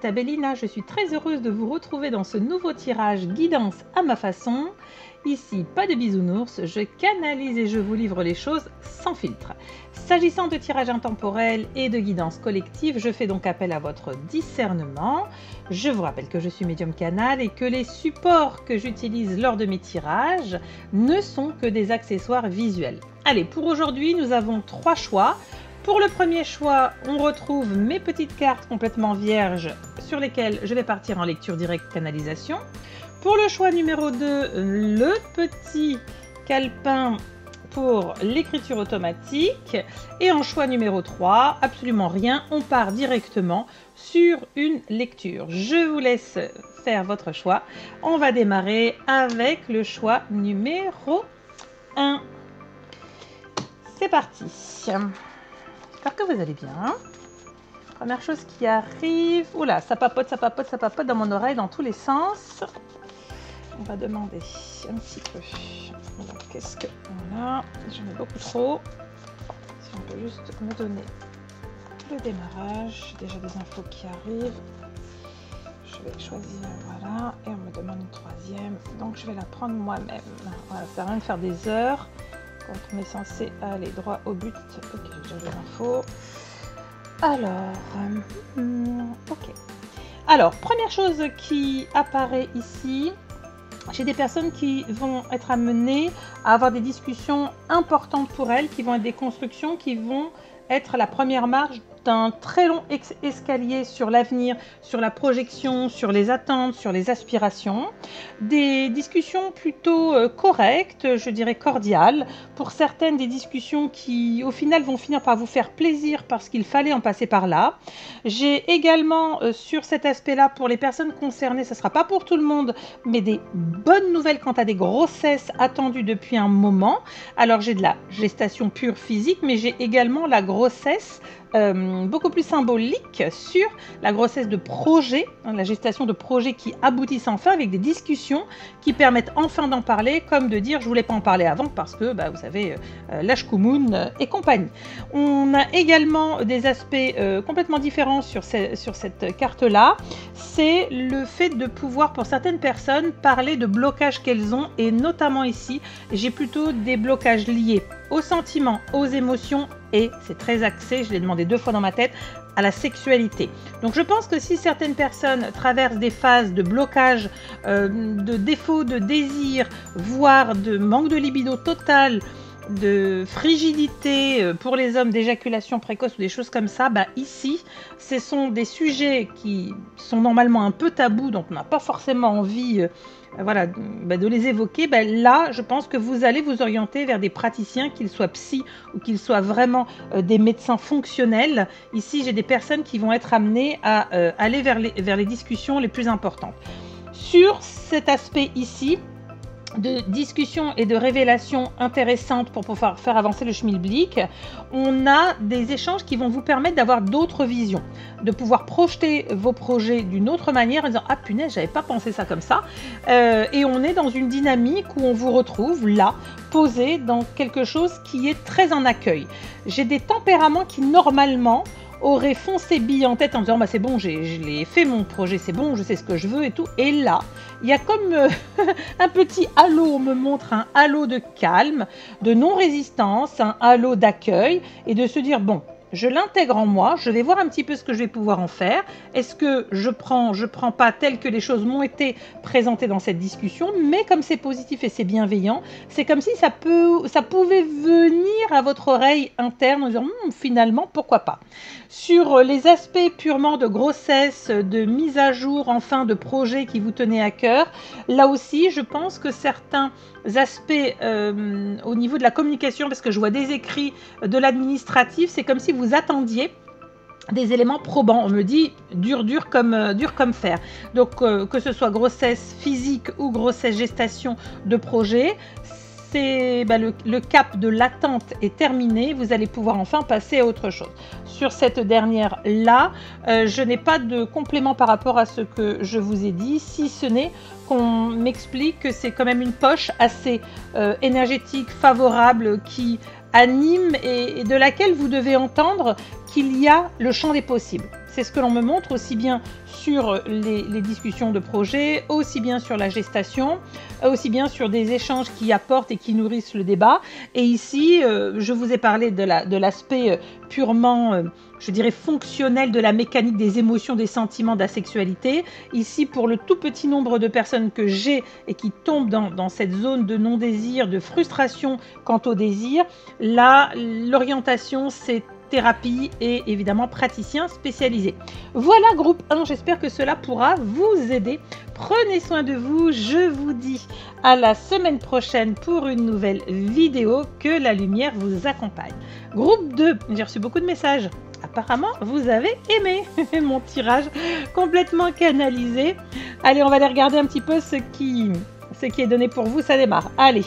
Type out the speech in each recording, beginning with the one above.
c'est Abelina, je suis très heureuse de vous retrouver dans ce nouveau tirage guidance à ma façon. Ici, pas de bisounours, je canalise et je vous livre les choses sans filtre. S'agissant de tirage intemporel et de guidance collective, je fais donc appel à votre discernement. Je vous rappelle que je suis médium canal et que les supports que j'utilise lors de mes tirages ne sont que des accessoires visuels. Allez, pour aujourd'hui, nous avons 3 choix. Pour le premier choix, on retrouve mes petites cartes complètement vierges sur lesquelles je vais partir en lecture directe canalisation. Pour le choix numéro 2, le petit calepin pour l'écriture automatique. Et en choix numéro 3, absolument rien, on part directement sur une lecture. Je vous laisse faire votre choix. On va démarrer avec le choix numéro 1. C'est parti. J'espère que vous allez bien. Première chose qui arrive. Oula, ça papote dans mon oreille dans tous les sens. On va demander un petit peu. Qu'est-ce qu'on a? J'en ai beaucoup trop. Si on peut juste me donner le démarrage. J'ai déjà des infos qui arrivent. Je vais choisir, voilà. Et on me demande une troisième. Donc je vais la prendre moi-même. Voilà, ça sert à rien de faire des heures quand on est censé aller droit au but. Ok, j'ai déjà les infos. Alors, ok. Alors, première chose qui apparaît ici, j'ai des personnes qui vont être amenées à avoir des discussions importantes pour elles, qui vont être des constructions, qui vont être la première marche d'un très long escalier sur l'avenir, sur la projection, sur les attentes, sur les aspirations. Des discussions plutôt correctes, je dirais cordiales. Pour certaines, des discussions qui, au final, vont finir par vous faire plaisir parce qu'il fallait en passer par là. J'ai également, sur cet aspect-là, pour les personnes concernées, ce ne sera pas pour tout le monde, mais des bonnes nouvelles quant à des grossesses attendues depuis un moment. Alors, j'ai de la gestation pure physique, mais j'ai également la grossesse beaucoup plus symbolique sur la grossesse de projet, la gestation de projets qui aboutissent enfin avec des discussions qui permettent enfin d'en parler, comme de dire je voulais pas en parler avant parce que vous savez l'ashkumun et compagnie. On a également des aspects complètement différents sur cette carte-là. C'est le fait de pouvoir pour certaines personnes parler de blocages qu'elles ont et notamment ici j'ai plutôt des blocages liés aux sentiments, aux émotions et c'est très axé, je l'ai demandé 2 fois dans ma tête, à la sexualité. Donc je pense que si certaines personnes traversent des phases de blocage, de défaut de désir, voire de manque de libido total, de frigidité pour les hommes, d'éjaculation précoce ou des choses comme ça, ici, ce sont des sujets qui sont normalement un peu tabous, donc on n'a pas forcément envie voilà, de les évoquer. Là, je pense que vous allez vous orienter vers des praticiens, qu'ils soient psy ou qu'ils soient vraiment des médecins fonctionnels. Ici, j'ai des personnes qui vont être amenées à aller vers les discussions les plus importantes. Sur cet aspect ici, de discussions et de révélations intéressantes pour pouvoir faire avancer le schmilblick, on a des échanges qui vont vous permettre d'avoir d'autres visions, de pouvoir projeter vos projets d'une autre manière en disant « Ah punaise, j'avais pas pensé ça comme ça ». Et on est dans une dynamique où on vous retrouve là, posé dans quelque chose qui est très en accueil. J'ai des tempéraments qui normalement aurait foncé bille en tête en disant c'est bon, je l'ai fait mon projet, c'est bon, je sais ce que je veux et tout. Et là, il y a comme un petit halo, on me montre un halo de calme, de non-résistance, un halo d'accueil et de se dire bon, je l'intègre en moi, je vais voir un petit peu ce que je vais pouvoir en faire. Est-ce que je prends pas tel que les choses m'ont été présentées dans cette discussion, mais comme c'est positif et c'est bienveillant, c'est comme si ça pouvait venir à votre oreille interne en disant finalement, pourquoi pas. Sur les aspects purement de grossesse, de mise à jour, enfin de projets qui vous tenaient à cœur, là aussi, je pense que certains aspects au niveau de la communication, parce que je vois des écrits de l'administratif, c'est comme si vous attendiez des éléments probants. On me dit dur comme fer. Donc que ce soit grossesse physique ou grossesse gestation de projet, c'est le cap de l'attente est terminé, vous allez pouvoir enfin passer à autre chose. Sur cette dernière-là, je n'ai pas de complément par rapport à ce que je vous ai dit, si ce n'est qu'on m'explique que c'est quand même une poche assez énergétique, favorable, qui anime et de laquelle vous devez entendre qu'il y a le champ des possibles. c'est ce que l'on me montre aussi bien sur les discussions de projet, aussi bien sur la gestation, aussi bien sur des échanges qui apportent et qui nourrissent le débat. Et ici, je vous ai parlé de l'aspect purement, je dirais, fonctionnel de la mécanique des émotions, des sentiments, de la sexualité. Ici, pour le tout petit nombre de personnes que j'ai et qui tombent dans cette zone de non-désir, de frustration quant au désir, là, l'orientation, c'est thérapie et évidemment praticien spécialisé. Voilà groupe 1, j'espère que cela pourra vous aider. Prenez soin de vous, je vous dis à la semaine prochaine pour une nouvelle vidéo. Que la lumière vous accompagne. Groupe 2, j'ai reçu beaucoup de messages. Apparemment, vous avez aimé mon tirage complètement canalisé. Allez, on va aller regarder un petit peu ce qui est donné pour vous. Ça démarre. Allez.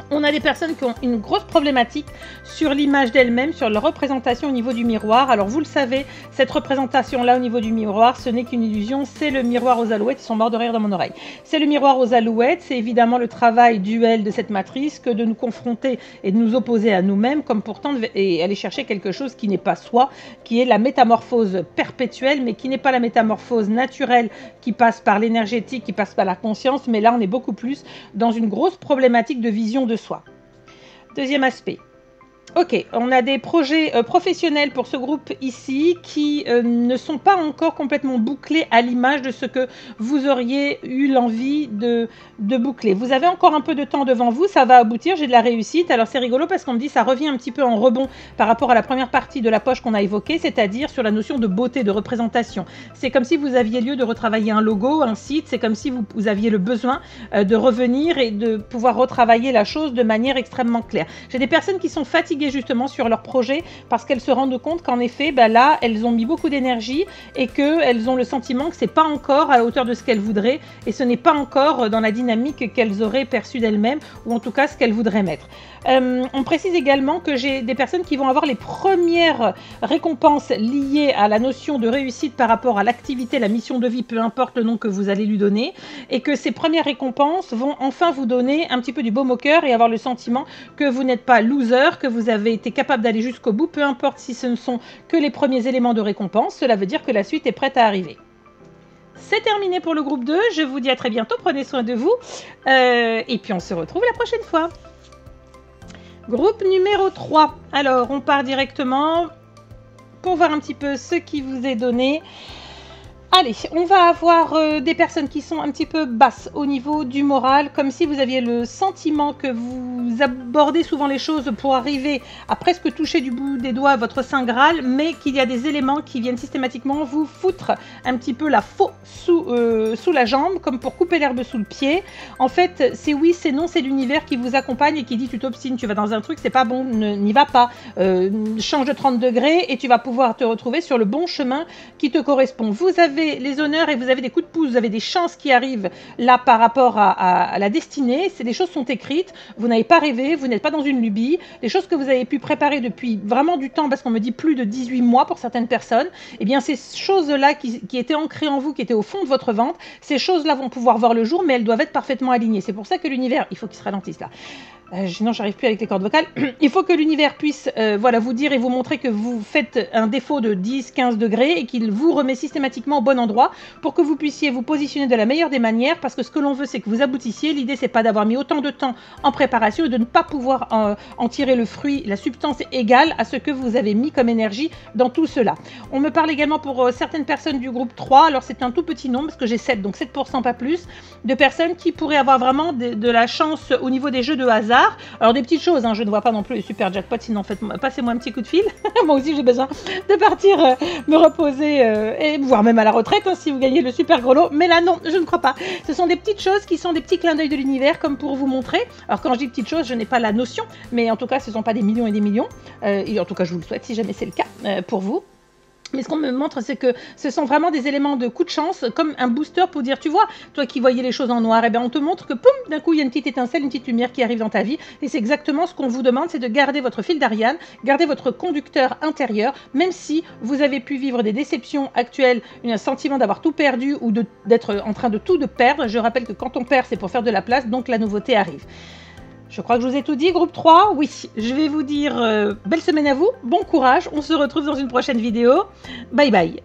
On a des personnes qui ont une grosse problématique sur l'image d'elles-mêmes, sur leur représentation au niveau du miroir. Alors vous le savez, cette représentation-là au niveau du miroir, ce n'est qu'une illusion, c'est le miroir aux alouettes. Ils sont morts de rire dans mon oreille. C'est le miroir aux alouettes, c'est évidemment le travail duel de cette matrice que de nous confronter et de nous opposer à nous-mêmes, comme pourtant et aller chercher quelque chose qui n'est pas soi, qui est la métamorphose perpétuelle, mais qui n'est pas la métamorphose naturelle qui passe par l'énergétique, qui passe par la conscience, mais là on est beaucoup plus dans une grosse problématique de vision de soi. Deuxième aspect. Ok, on a des projets professionnels pour ce groupe ici qui ne sont pas encore complètement bouclés à l'image de ce que vous auriez eu l'envie de boucler. Vous avez encore un peu de temps devant vous, ça va aboutir, j'ai de la réussite. Alors c'est rigolo parce qu'on me dit ça revient un petit peu en rebond par rapport à la première partie de la poche qu'on a évoquée, c'est-à-dire sur la notion de beauté, de représentation. C'est comme si vous aviez lieu de retravailler un logo, un site, c'est comme si vous aviez le besoin de revenir et de pouvoir retravailler la chose de manière extrêmement claire. J'ai des personnes qui sont fatiguées justement sur leur projet parce qu'elles se rendent compte qu'en effet là elles ont mis beaucoup d'énergie et qu'elles ont le sentiment que c'est pas encore à la hauteur de ce qu'elles voudraient et ce n'est pas encore dans la dynamique qu'elles auraient perçue d'elles-mêmes ou en tout cas ce qu'elles voudraient mettre. On précise également que j'ai des personnes qui vont avoir les premières récompenses liées à la notion de réussite par rapport à l'activité, la mission de vie, peu importe le nom que vous allez lui donner, et que ces premières récompenses vont enfin vous donner un petit peu du baume au cœur et avoir le sentiment que vous n'êtes pas loser, que vous avez été capable d'aller jusqu'au bout, peu importe si ce ne sont que les premiers éléments de récompense, cela veut dire que la suite est prête à arriver. C'est terminé pour le groupe 2, je vous dis à très bientôt, prenez soin de vous, et puis on se retrouve la prochaine fois. Groupe numéro 3, alors on part directement pour voir un petit peu ce qui vous est donné. Allez, on va avoir des personnes qui sont un petit peu basses au niveau du moral, comme si vous aviez le sentiment que vous abordez souvent les choses pour arriver à presque toucher du bout des doigts votre Saint Graal, mais qu'il y a des éléments qui viennent systématiquement vous foutre un petit peu la faux sous la jambe, comme pour couper l'herbe sous le pied. En fait, c'est oui, c'est non, c'est l'univers qui vous accompagne et qui dit tu t'obstines, tu vas dans un truc, c'est pas bon, n'y va pas, change de 30 degrés et tu vas pouvoir te retrouver sur le bon chemin qui te correspond. Vous avez les honneurs et vous avez des coups de pouce, vous avez des chances qui arrivent là par rapport à la destinée. Les choses sont écrites, vous n'avez pas rêvé, vous n'êtes pas dans une lubie. Les choses que vous avez pu préparer depuis vraiment du temps, parce qu'on me dit plus de 18 mois pour certaines personnes, eh bien ces choses-là qui étaient ancrées en vous, qui étaient au fond de votre ventre, ces choses-là vont pouvoir voir le jour, mais elles doivent être parfaitement alignées. C'est pour ça que l'univers, il faut qu'il se ralentisse là. Non, j'arrive plus avec les cordes vocales. Il faut que l'univers puisse voilà, vous dire et vous montrer que vous faites un défaut de 10-15 degrés et qu'il vous remet systématiquement au bon endroit pour que vous puissiez vous positionner de la meilleure des manières, parce que ce que l'on veut, c'est que vous aboutissiez. L'idée, c'est pas d'avoir mis autant de temps en préparation et de ne pas pouvoir en tirer le fruit, la substance égale à ce que vous avez mis comme énergie dans tout cela. On me parle également pour certaines personnes du groupe 3, alors c'est un tout petit nombre, parce que j'ai 7, donc 7% pas plus, de personnes qui pourraient avoir vraiment de la chance au niveau des jeux de hasard. Alors des petites choses, hein, je ne vois pas non plus les super jackpots, sinon passez-moi un petit coup de fil. Moi aussi j'ai besoin de partir me reposer et voire même à la retraite hein, si vous gagnez le super gros lot. Mais là non, je ne crois pas. Ce sont des petites choses qui sont des petits clins d'œil de l'univers comme pour vous montrer. Alors quand je dis petites choses, je n'ai pas la notion, mais en tout cas ce ne sont pas des millions et des millions. Et en tout cas je vous le souhaite si jamais c'est le cas pour vous. Mais ce qu'on me montre, c'est que ce sont vraiment des éléments de coup de chance, comme un booster pour dire, tu vois, toi qui voyais les choses en noir, et bien on te montre que, poum, d'un coup, il y a une petite étincelle, une petite lumière qui arrive dans ta vie. Et c'est exactement ce qu'on vous demande, c'est de garder votre fil d'Ariane, garder votre conducteur intérieur, même si vous avez pu vivre des déceptions actuelles, un sentiment d'avoir tout perdu ou d'être en train de tout perdre. Je rappelle que quand on perd, c'est pour faire de la place, donc la nouveauté arrive. Je crois que je vous ai tout dit, groupe 3, oui, je vais vous dire belle semaine à vous, bon courage, on se retrouve dans une prochaine vidéo, bye bye.